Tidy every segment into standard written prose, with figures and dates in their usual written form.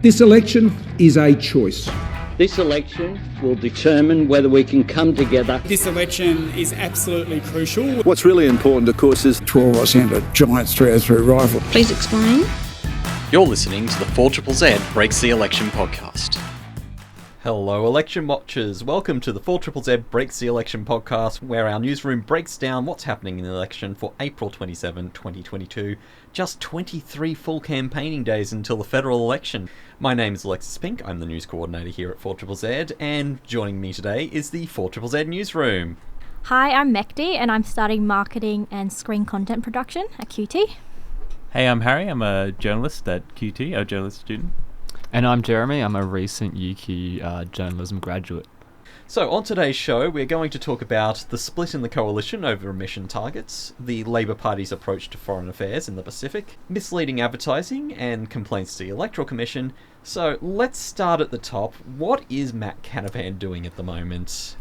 This election is a choice. This election will determine whether we can come together. This election is absolutely crucial. What's really important, of course, is 12 I sent a giant 303 rifle. Please explain. You're listening to the 4ZZZ Breaks the Election podcast. Hello, election watchers. Welcome to the 4ZZZ Breaks the Election podcast, where our newsroom breaks down what's happening in the election for April 27, 2022. Just 23 full campaigning days until the federal election. My name is Alexis Pink. I'm the news coordinator here at 4ZZZ, and joining me today is the 4ZZZ newsroom. Hi, I'm Mekdi, and I'm studying marketing and screen content production at QT. Hey, I'm Harry. I'm a journalist at QT, a journalist student. And I'm Jeremy. I'm a recent UQ journalism graduate. So on today's show, we're going to talk about the split in the coalition over emission targets, the Labor Party's approach to foreign affairs in the Pacific, misleading advertising, and complaints to the Electoral Commission. So let's start at the top. What is Matt Canavan doing at the moment?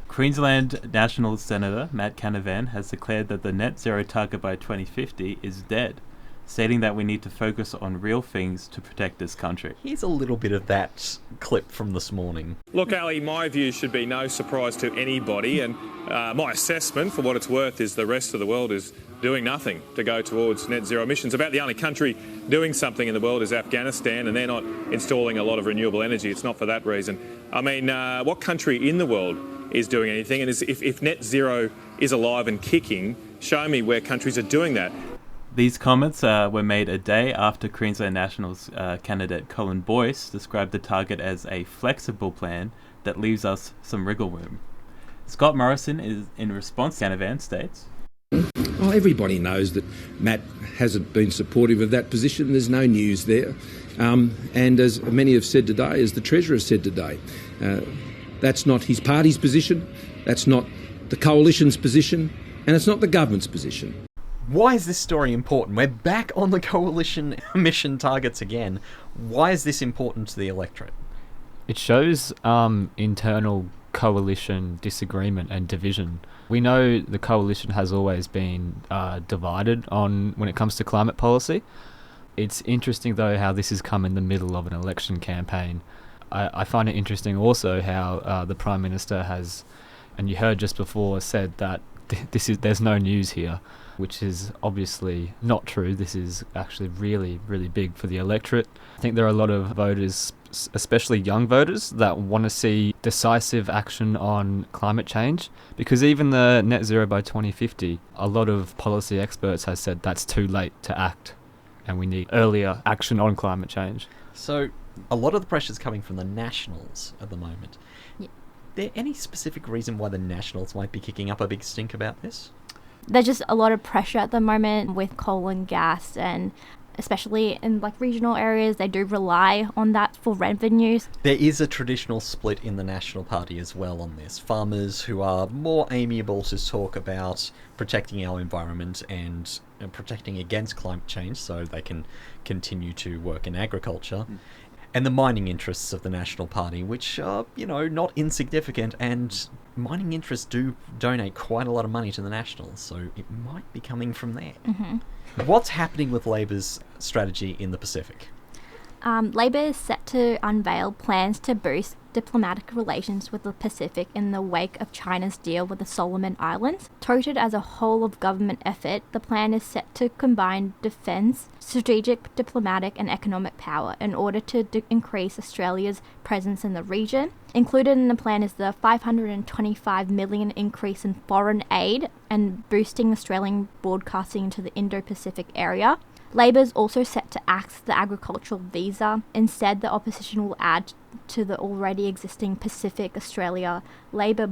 Queensland National Senator Matt Canavan has declared that the net zero target by 2050 is dead, stating that we need to focus on real things to protect this country. Here's a little bit of that clip from this morning. Look, Ali, my view should be no surprise to anybody, and my assessment, for what it's worth, is the rest of the world is doing nothing to go towards net zero emissions. About the only country doing something in the world is Afghanistan, and they're not installing a lot of renewable energy. It's not for that reason. I mean, what country in the world is doing anything? And if net zero is alive and kicking, show me where countries are doing that. These comments were made a day after Queensland Nationals candidate Colin Boyce described the target as a flexible plan that leaves us some wriggle room. Scott Morrison, is in response, Canavan states, Well, everybody knows that Matt hasn't been supportive of that position. There's no news there. And as many have said today, as the Treasurer said today, that's not his party's position, that's not the coalition's position, and it's not the government's position. Why is this story important? We're back on the coalition emission targets again. Why is this important to the electorate? It shows internal coalition disagreement and division. We know the coalition has always been divided on when it comes to climate policy. It's interesting, though, how this has come in the middle of an election campaign. I find it interesting also how the Prime Minister has, and you heard just before, said that there's no news here, which is obviously not true. This is actually really, really big for the electorate. I think there are a lot of voters, especially young voters, that want to see decisive action on climate change, because even the net zero by 2050, a lot of policy experts have said that's too late to act and we need earlier action on climate change. So a lot of the pressure is coming from the Nationals at the moment. Yeah. There any specific reason why the Nationals might be kicking up a big stink about this? There's just a lot of pressure at the moment with coal and gas, and especially in regional areas, they do rely on that for revenues. There is a traditional split in the National Party as well on this. Farmers who are more amiable to talk about protecting our environment and protecting against climate change so they can continue to work in agriculture. And the mining interests of the National Party, which are, not insignificant, and mining interests do donate quite a lot of money to the Nationals, so it might be coming from there. Mm-hmm. What's happening with Labor's strategy in the Pacific? Labor is set to unveil plans to boost diplomatic relations with the Pacific in the wake of China's deal with the Solomon Islands. Touted as a whole-of-government effort, the plan is set to combine defence, strategic, diplomatic and economic power in order to increase Australia's presence in the region. Included in the plan is the $525 million increase in foreign aid and boosting Australian broadcasting into the Indo-Pacific area. Labor is also set to axe the agricultural visa. Instead, the opposition will add to the already existing Pacific Australia Labor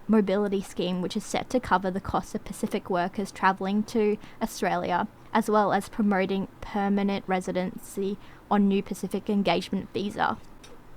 Mobility Scheme, which is set to cover the costs of Pacific workers travelling to Australia, as well as promoting permanent residency on new Pacific engagement visa.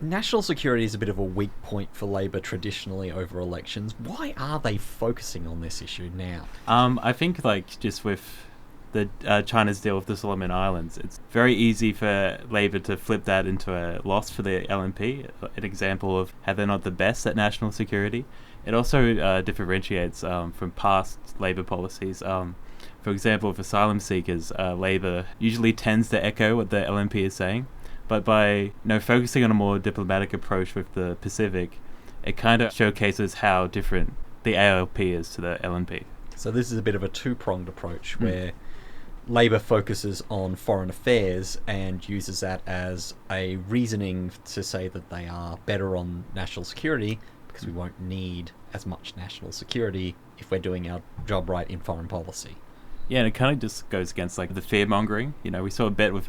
National security is a bit of a weak point for Labor traditionally over elections. Why are they focusing on this issue now? I think just with the China's deal with the Solomon Islands, it's very easy for Labor to flip that into a loss for the LNP, an example of how they're not the best at national security. It also differentiates from past Labor policies. For example, with asylum seekers, Labor usually tends to echo what the LNP is saying, But by focusing on a more diplomatic approach with the Pacific, it kind of showcases how different the ALP is to the LNP. So this is a bit of a two-pronged approach where Labor focuses on foreign affairs and uses that as a reasoning to say that they are better on national security because we won't need as much national security if we're doing our job right in foreign policy. Yeah, and it kind of just goes against like the fear-mongering. We saw a bit with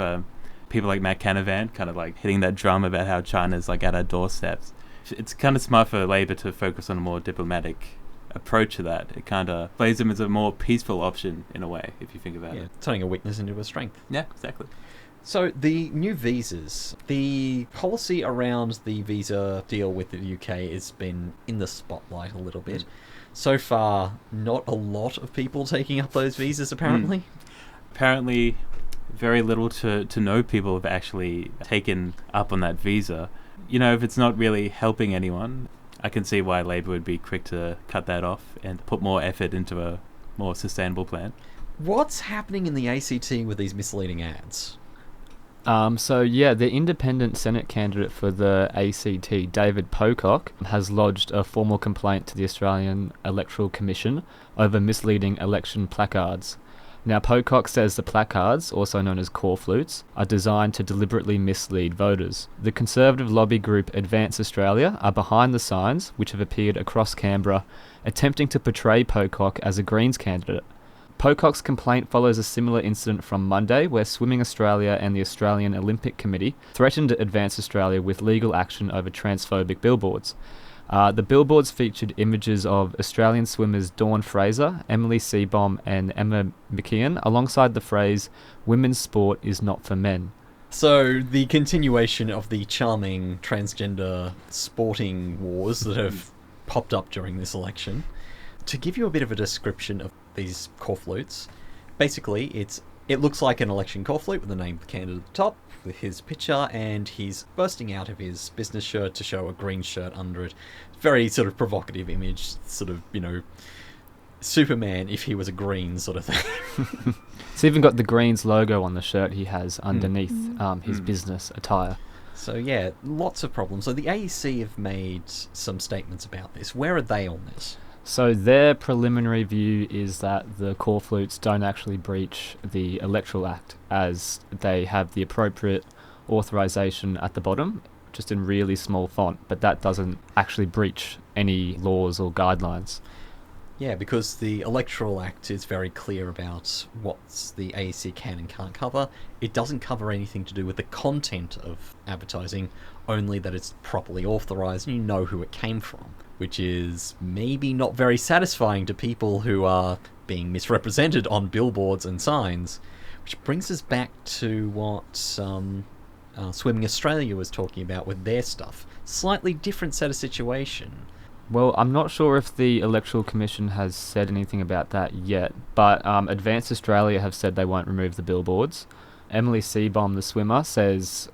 people like Matt Canavan kind of like hitting that drum about how China's like at our doorsteps. It's kind of smart for Labor to focus on a more diplomatic approach to that. It kind of plays them as a more peaceful option in a way, if you think about it. Turning a weakness into a strength. Yeah, exactly. So the new visas, the policy around the visa deal with the UK has been in the spotlight a little bit. So far, not a lot of people taking up those visas, apparently. Apparently, very little to no people have actually taken up on that visa. If it's not really helping anyone, I can see why Labor would be quick to cut that off and put more effort into a more sustainable plan. What's happening in the ACT with these misleading ads? The independent Senate candidate for the ACT, David Pocock, has lodged a formal complaint to the Australian Electoral Commission over misleading election placards. Now, Pocock says the placards, also known as corflutes, are designed to deliberately mislead voters. The conservative lobby group Advance Australia are behind the signs, which have appeared across Canberra, attempting to portray Pocock as a Greens candidate. Pocock's complaint follows a similar incident from Monday, where Swimming Australia and the Australian Olympic Committee threatened to Advance Australia with legal action over transphobic billboards. The billboards featured images of Australian swimmers Dawn Fraser, Emily Seebohm and Emma McKeon, alongside the phrase, "Women's sport is not for men." So the continuation of the charming transgender sporting wars that have popped up during this election. To give you a bit of a description of these corflutes, basically it looks like an election corflute with the name of the candidate at the top, with his picture, and he's bursting out of his business shirt to show a green shirt under it. Very sort of provocative image, sort of, Superman if he was a green sort of thing. It's even got the Greens logo on the shirt he has underneath his business attire. So yeah, lots of problems. So the AEC have made some statements about this. Where are they on this? So their preliminary view is that the corflutes don't actually breach the Electoral Act, as they have the appropriate authorisation at the bottom, just in really small font, but that doesn't actually breach any laws or guidelines. Yeah, because the Electoral Act is very clear about what the AEC can and can't cover. It doesn't cover anything to do with the content of advertising, only that it's properly authorised and you know who it came from, which is maybe not very satisfying to people who are being misrepresented on billboards and signs. Which brings us back to what Swimming Australia was talking about with their stuff. Slightly different set of situation. Well, I'm not sure if the Electoral Commission has said anything about that yet, but Advance Australia have said they won't remove the billboards. Emily Seebohm, the swimmer, says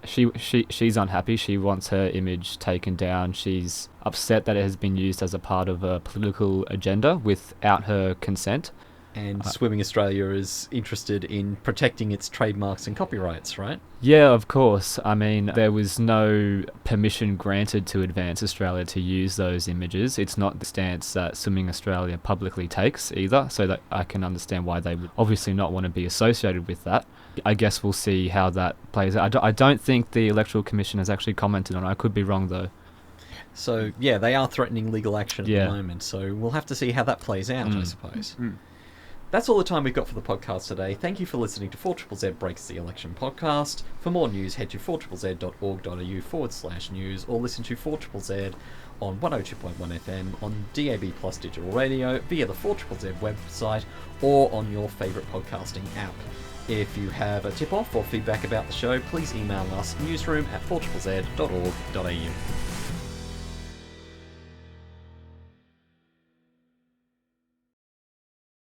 she's unhappy. She wants her image taken down. She's upset that it has been used as a part of a political agenda without her consent. And Swimming Australia is interested in protecting its trademarks and copyrights, right? Yeah, of course. I mean, there was no permission granted to Advance Australia to use those images. It's not the stance that Swimming Australia publicly takes either, so that I can understand why they would obviously not want to be associated with that. I guess we'll see how that plays out. I don't think the Electoral Commission has actually commented on it. I could be wrong, though. So, yeah, they are threatening legal action at the moment, so we'll have to see how that plays out, I suppose. That's all the time we've got for the podcast today. Thank you for listening to 4ZZZ Breaks the Election podcast. For more news, head to 4ZZZ.org.au/news or listen to 4ZZZ on 102.1 FM on DAB Plus digital radio via the 4ZZZ website or on your favourite podcasting app. If you have a tip-off or feedback about the show, please email us newsroom@4ZZZ.org.au.